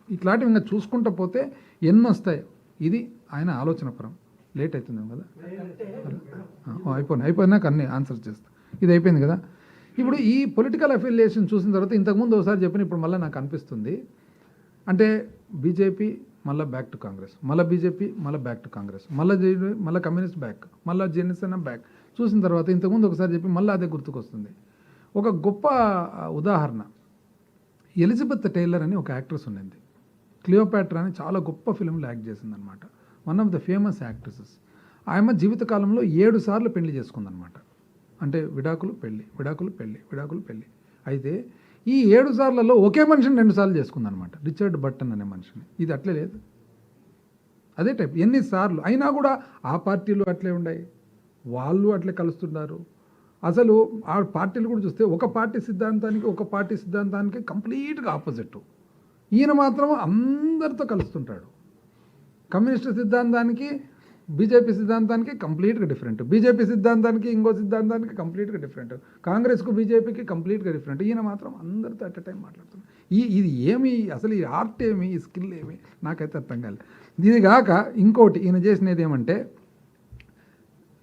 ఇట్లాంటివి ఇంకా చూసుకుంటూ పోతే ఎన్ని వస్తాయి. ఇది ఆయన ఆలోచనపరం. లేట్ అవుతుంది కదా, అయిపోయినాక అన్నీ ఆన్సర్ చేస్తా. ఇది అయిపోయింది కదా. ఇప్పుడు ఈ పొలిటికల్ అఫిలియేషన్ చూసిన తర్వాత ఇంతకుముందు ఒకసారి చెప్పిన ఇప్పుడు మళ్ళీ నాకు అనిపిస్తుంది, అంటే బీజేపీ మళ్ళీ బ్యాక్ టు కాంగ్రెస్, మళ్ళీ బీజేపీ మళ్ళీ బ్యాక్ టు కాంగ్రెస్, మళ్ళీ కమ్యూనిస్ట్ బ్యాక్, మళ్ళీ జనసేన బ్యాక్. చూసిన తర్వాత ఇంతకుముందు ఒకసారి చెప్పి మళ్ళీ అదే గుర్తుకొస్తుంది. ఒక గొప్ప ఉదాహరణ, ఎలిజబెత్ టైలర్ అని ఒక యాక్ట్రెస్ ఉండింది. క్లియోపాట్రా అని చాలా గొప్ప ఫిల్మ్లో యాక్ట్ చేసిందనమాట. One of the famous actresses. ఆమె జీవితకాలంలో 7 సార్లు పెళ్లి చేసుకుందనమాట. అంటే విడాకులు పెళ్ళి, విడాకులు పెళ్ళి, విడాకులు పెళ్ళి. అయితే ఈ 7 సార్లలో ఒకే మనిషిని 2 సార్లు చేసుకుందనమాట, రిచర్డ్ బట్టన్ అనే మనిషిని. ఇది అట్లే లేదు, అదే టైప్. ఎన్నిసార్లు అయినా కూడా ఆ పార్టీలు అట్లే ఉన్నాయి, వాళ్ళు అట్లే కలుస్తున్నారు. అసలు ఆ పార్టీలు కూడా చూస్తే ఒక పార్టీ సిద్ధాంతానికి కంప్లీట్గా ఆపోజిట్. ఈయన మాత్రం అందరితో కలుస్తుంటాడు. కమ్యూనిస్ట్ సిద్ధాంతానికి బీజేపీ సిద్ధాంతానికి కంప్లీట్గా డిఫరెంట్, బీజేపీ సిద్ధాంతానికి ఇంకో సిద్ధాంతానికి కంప్లీట్గా డిఫరెంట్, కాంగ్రెస్కు బీజేపీకి కంప్లీట్గా డిఫరెంట్. ఈయన మాత్రం అందరితో అట్ ఎ టైం మాట్లాడుతున్నాడు. ఇది ఏమి అసలు, ఈ ఆర్ట్ ఏమి, ఈ స్కిల్ ఏమి, నాకైతే అర్థం కాలేదు. ఇది కాక ఇంకోటి ఈయన చేసినది ఏమంటే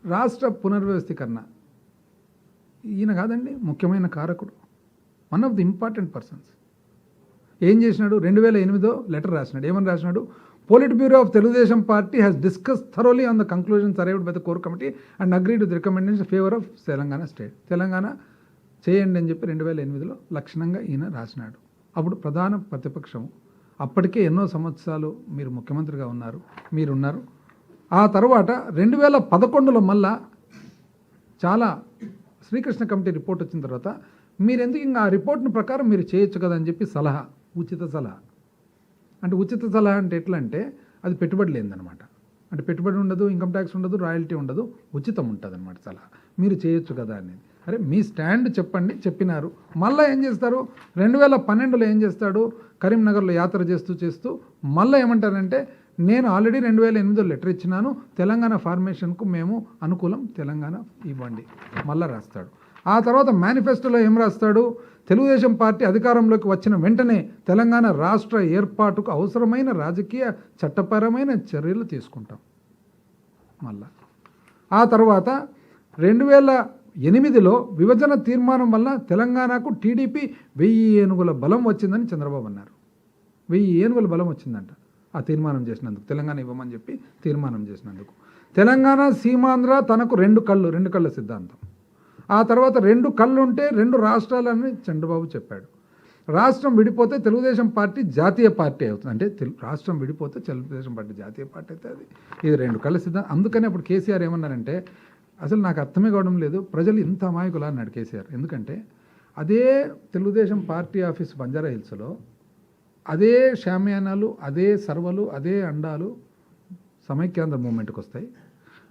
రాష్ట్ర పునర్వ్యవస్థీకరణ. ఈయన కాదండి ముఖ్యమైన కారకుడు, one of the important persons. ఏం చేసినాడు, 2008 లెటర్ రాసినాడు. ఏమని రాసినాడు, polit bureau of Telugu Desam party has discuss thoroughly on the conclusions arrived by the core committee and agreed with recommendations favour of Telangana state. Telangana చేయండి అని చెప్పి 2008 లక్షణంగా ఈయన రాసినాడు. అప్పుడు ప్రధాన ప్రతిపక్షం, అప్పటికే ఎన్నో సంవత్సరాలు మీరు ముఖ్యమంత్రిగా ఉన్నారు, మీరున్నారు. ఆ తర్వాత 2011 మళ్ళా చాలా శ్రీకృష్ణ కమిటీ రిపోర్ట్ వచ్చిన తర్వాత మీరు ఎందుకు ఇంకా ఆ రిపోర్ట్ని ప్రకారం మీరు చేయొచ్చు కదా అని చెప్పి సలహా, ఉచిత సలహా. అంటే ఉచిత సలహా అంటే ఎట్లా అంటే అది పెట్టుబడి లేదనమాట. అంటే పెట్టుబడి ఉండదు, ఇన్కమ్ ట్యాక్స్ ఉండదు, రాయల్టీ ఉండదు, ఉచితం ఉంటుంది అనమాట సలహా. మీరు చేయొచ్చు కదా అనేది. అరే మీ స్టాండ్ చెప్పండి, చెప్పినారు. మళ్ళీ ఏం చేస్తారు, 2012 ఏం చేస్తాడు, కరీంనగర్లో యాత్ర చేస్తూ మళ్ళీ ఏమంటారంటే నేను ఆల్రెడీ 2008 లెటర్ ఇచ్చినాను, తెలంగాణ ఫార్మేషన్కు మేము అనుకూలం, తెలంగాణ ఇవ్వండి మళ్ళీ రాస్తాడు. ఆ తర్వాత మేనిఫెస్టోలో ఏం రాస్తాడు, తెలుగుదేశం పార్టీ అధికారంలోకి వచ్చిన వెంటనే తెలంగాణ రాష్ట్ర ఏర్పాటుకు అవసరమైన రాజకీయ చట్టపరమైన చర్యలు తీసుకుంటాం. మళ్ళా ఆ తర్వాత 2008 విభజన తీర్మానం వల్ల తెలంగాణకు టీడీపీ 1000 ఏనుగుల బలం వచ్చిందని చంద్రబాబు అన్నారు. 1000 ఏనుగుల బలం వచ్చిందంట ఆ తీర్మానం చేసినందుకు, తెలంగాణ ఇవ్వమని చెప్పి తీర్మానం చేసినందుకు. తెలంగాణ సీమాంధ్ర తనకు 2 కళ్ళ సిద్ధాంతం. ఆ తర్వాత 2 కళ్ళు ఉంటే 2 రాష్ట్రాలని చంద్రబాబు చెప్పాడు. రాష్ట్రం విడిపోతే తెలుగుదేశం పార్టీ జాతీయ పార్టీ అవుతుంది. అంటే రాష్ట్రం విడిపోతే తెలుగుదేశం పార్టీ జాతీయ పార్టీ అవుతుంది. ఇది 2 కళ్ళ సిద్ధాంతం. అందుకని అప్పుడు కేసీఆర్ ఏమన్నారంటే అసలు నాకు అర్థమే కావడం లేదు, ప్రజలు ఇంత అమాయకులా అన్నాడు కేసీఆర్. ఎందుకంటే అదే తెలుగుదేశం పార్టీ ఆఫీస్ బంజారా హిల్స్లో అదే షామియానాలు, అదే సర్వలు, అదే అండాలు సమైక్యాంధ్ర మూమెంట్కి వస్తాయి.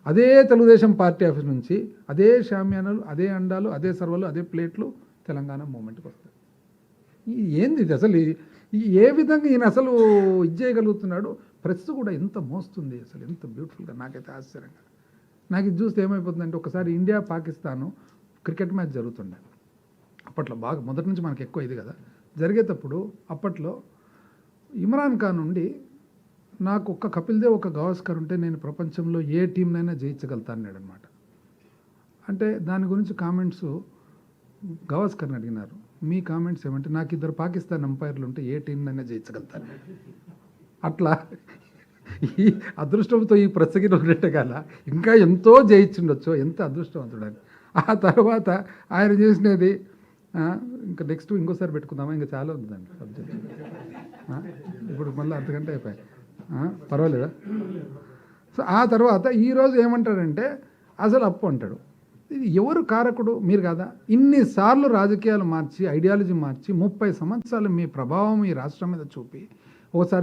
అదే తెలుగుదేశం పార్టీ ఆఫీస్ నుంచి అదే షామియానాలు, అదే అండాలు, అదే సర్వలు, అదే ప్లేట్లు తెలంగాణ మూమెంట్కి వస్తాయి. ఏంది ఇది అసలు, ఏ విధంగా ఈయన అసలు ఇది చేయగలుగుతున్నాడు. ప్రెస్ కూడా ఎంత మోస్తుంది అసలు, ఎంత బ్యూటిఫుల్గా. నాకైతే ఆశ్చర్యంగా, నాకు ఇది చూస్తే ఏమైపోతుందంటే ఒకసారి ఇండియా పాకిస్తాను క్రికెట్ మ్యాచ్ జరుగుతుండే. అప్పట్లో బాగా మొదటి నుంచి మనకి ఎక్కువ ఇది కదా జరిగేటప్పుడు. అప్పట్లో ఇమ్రాన్ ఖాన్ నుండి నాకు ఒక్క కపిల్ దేవ్, ఒక గవాస్కర్ ఉంటే నేను ప్రపంచంలో ఏ టీంనైనా జయించగలుగుతా అన్నాడు అనమాట. అంటే దాని గురించి కామెంట్స్ గవాస్కర్ని అడిగినారు, మీ కామెంట్స్ ఏమంటే నాకు 2 పాకిస్తాన్ అంపైర్లు ఉంటే ఏ టీంనైనా జయించగలుగుతాను. అట్లా ఈ అదృష్టంతో ఈ ప్రసగిలో ఉన్నట్టే కదా ఇంకా ఎంతో జయించుండొచ్చు, ఎంత అదృష్టవంతుడని. ఆ తర్వాత ఆయన చేసినది ఇంకా నెక్స్ట్ ఇంకోసారి పెట్టుకుందామా, ఇంకా చాలా ఉందండి సబ్జెక్ట్. ఇప్పుడు మళ్ళీ అంతకంటే అయిపోయాయి, పర్వాలేదా. సో ఆ తర్వాత ఈరోజు ఏమంటాడంటే అసలు అప్పు అంటాడు. ఇది ఎవరు కారకుడు, మీరు కదా. ఇన్నిసార్లు రాజకీయాలు మార్చి, ఐడియాలజీ మార్చి, 30 సంవత్సరాలు మీ ప్రభావం ఈ రాష్ట్రం మీద చూపి ఒకసారి